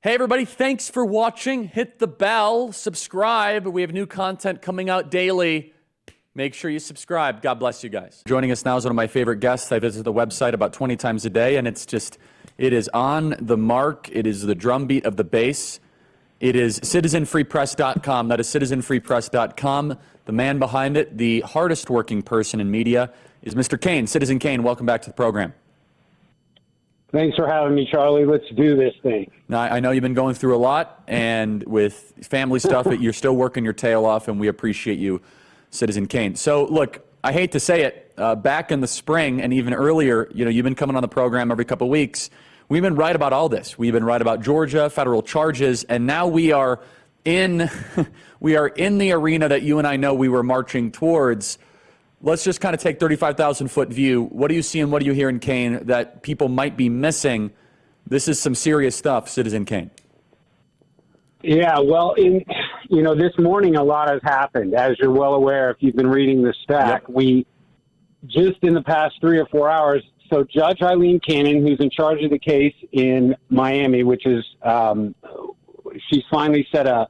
Hey everybody, thanks for watching. Hit the bell, subscribe. We have new content coming out daily. Make sure you subscribe. God bless you guys. Joining us now is one of my favorite guests. I visit the website about 20 times a day, and it is on the mark. It is the drumbeat of the base. It is citizenfreepress.com. That is citizenfreepress.com. The man behind it, the hardest working person in media, is Mr. Kane. Citizen Kane, welcome back to the program. Thanks for having me, Charlie. Let's do this thing. Now, I know you've been going through a lot, and with family stuff, you're still working your tail off, and we appreciate you, Citizen Kane. So, look, I hate to say it, back in the spring and even earlier, you've been coming on the program every couple of weeks. We've been right about all this. We've been right about Georgia, federal charges, and now we are in the arena that you and I know we were marching towards. Let's just kind of take 35,000-foot view. What do you see and what do you hear in Kane that people might be missing? This is some serious stuff, Citizen Kane. Yeah, well, this morning a lot has happened. As you're well aware, if you've been reading the stack, Yep. we just in the past 3 or 4 hours, so Judge Eileen Cannon, who's in charge of the case in Miami, which is, she's finally set a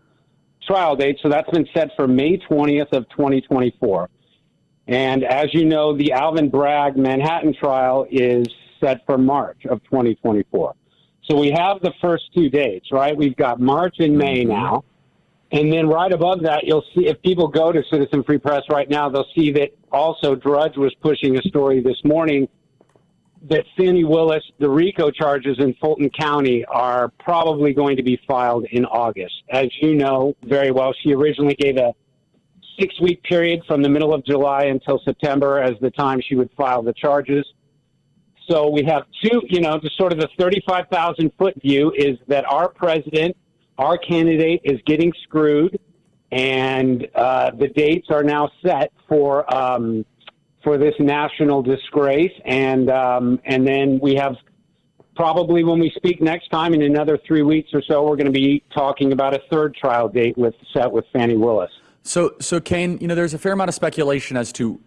trial date, so that's been set for May 20th of 2024. And as you know, the Alvin Bragg Manhattan trial is set for March of 2024. So we have the first 2 dates, right? We've got March and May now. And then right above that, you'll see, if people go to Citizen Free Press right now, they'll see that also Drudge was pushing a story this morning that Fani Willis, the RICO charges in Fulton County are probably going to be filed in August. As you know very well, she originally gave a 6-week period from the middle of July until September as the time she would file the charges. So we have two, just sort of the 35,000-foot view is that our president, our candidate is getting screwed, and the dates are now set for this national disgrace. And then we have probably when we speak next time in another 3 weeks or so, we're going to be talking about a third trial date set with Fani Willis. So Kane, there's a fair amount of speculation as to,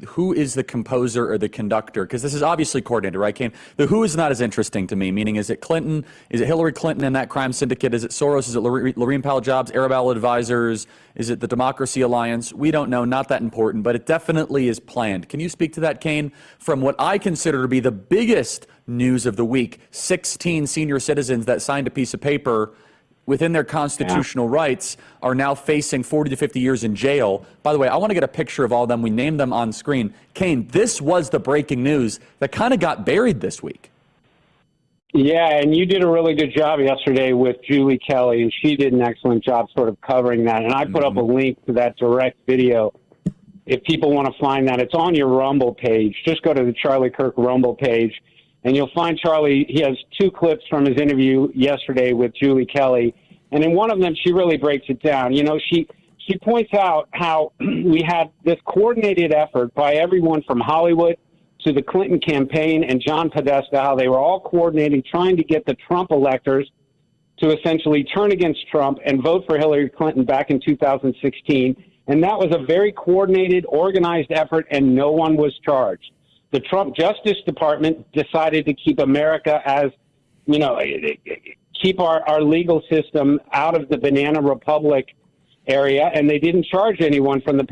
who is the composer or the conductor, because this is obviously coordinated, right, Kane? The who is not as interesting to me, meaning is it Clinton? Is it Hillary Clinton and that crime syndicate? Is it Soros? Is it Laureen Powell Jobs, Arabelle Advisors? Is it the Democracy Alliance? We don't know, not that important, but it definitely is planned. Can you speak to that, Kane, from what I consider to be the biggest news of the week? 16 senior citizens that signed a piece of paper within their constitutional rights are now facing 40 to 50 years in jail. By the way, I want to get a picture of all of them. We named them on screen. Kane, this was the breaking news that kind of got buried this week. Yeah, and you did a really good job yesterday with Julie Kelly, and she did an excellent job sort of covering that. And I put up a link to that direct video. If people want to find that, it's on your Rumble page. Just go to the Charlie Kirk Rumble page, and you'll find Charlie. He has 2 clips from his interview yesterday with Julie Kelly. And in one of them, she really breaks it down. She points out how we had this coordinated effort by everyone from Hollywood to the Clinton campaign and John Podesta, how they were all coordinating, trying to get the Trump electors to essentially turn against Trump and vote for Hillary Clinton back in 2016. And that was a very coordinated, organized effort, and no one was charged. The Trump Justice Department decided to keep America as, keep our legal system out of the Banana Republic area, and they didn't charge anyone from the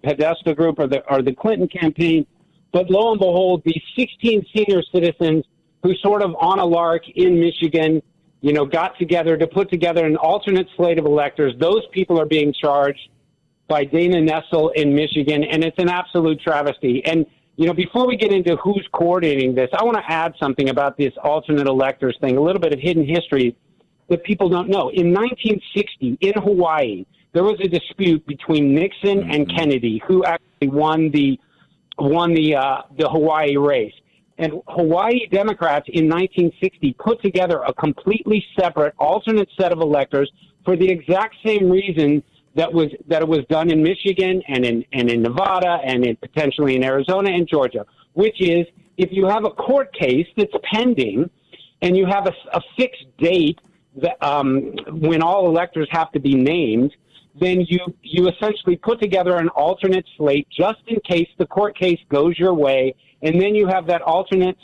Podesta group or the Clinton campaign. But lo and behold, these 16 senior citizens who sort of on a lark in Michigan, got together to put together an alternate slate of electors. Those people are being charged by Dana Nessel in Michigan, and it's an absolute travesty. And before we get into who's coordinating this, I want to add something about this alternate electors thing, a little bit of hidden history that people don't know. In 1960, in Hawaii, there was a dispute between Nixon and Kennedy, who actually won the Hawaii race. And Hawaii Democrats in 1960 put together a completely separate alternate set of electors for the exact same reason that it was done in Michigan and in Nevada and potentially in Arizona and Georgia, which is if you have a court case that's pending and you have a fixed date that, when all electors have to be named, then you essentially put together an alternate slate just in case the court case goes your way, and then you have that alternate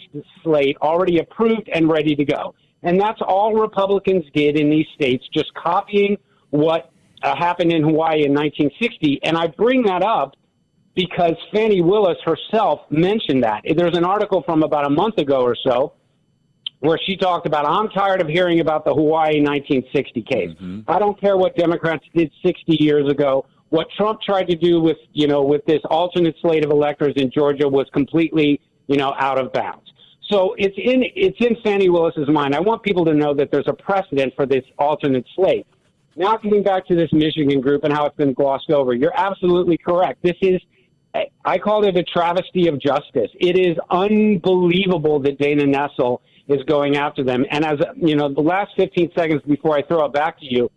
slate already approved and ready to go. And that's all Republicans did in these states, just copying what happened in Hawaii in 1960. And I bring that up because Fani Willis herself mentioned that. There's an article from about a month ago or so where she talked about, I'm tired of hearing about the Hawaii 1960 case. I don't care what Democrats did 60 years ago. What Trump tried to do with, with this alternate slate of electors in Georgia was completely, out of bounds. So it's in Fani Willis's mind. I want people to know that there's a precedent for this alternate slate. Now, getting back to this Michigan group and how it's been glossed over, you're absolutely correct. This is, I call it a travesty of justice. It is unbelievable that Dana Nessel is going after them. And as the last 15 seconds before I throw it back to you,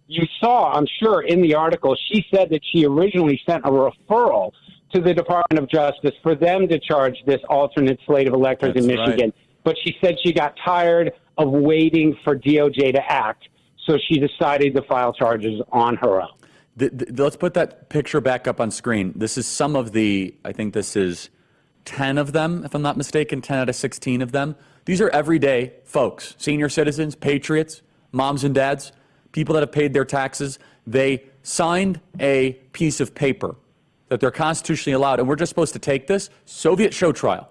you saw, I'm sure, in the article, she said that she originally sent a referral to the Department of Justice for them to charge this alternate slate of electors in Michigan. Right. But she said she got tired of waiting for DOJ to act, so she decided to file charges on her own. Let's put that picture back up on screen. This is some of I think this is 10 of them, if I'm not mistaken, 10 out of 16 of them. These are everyday folks, senior citizens, patriots, moms and dads, people that have paid their taxes. They signed a piece of paper that they're constitutionally allowed, and we're just supposed to take this Soviet show trial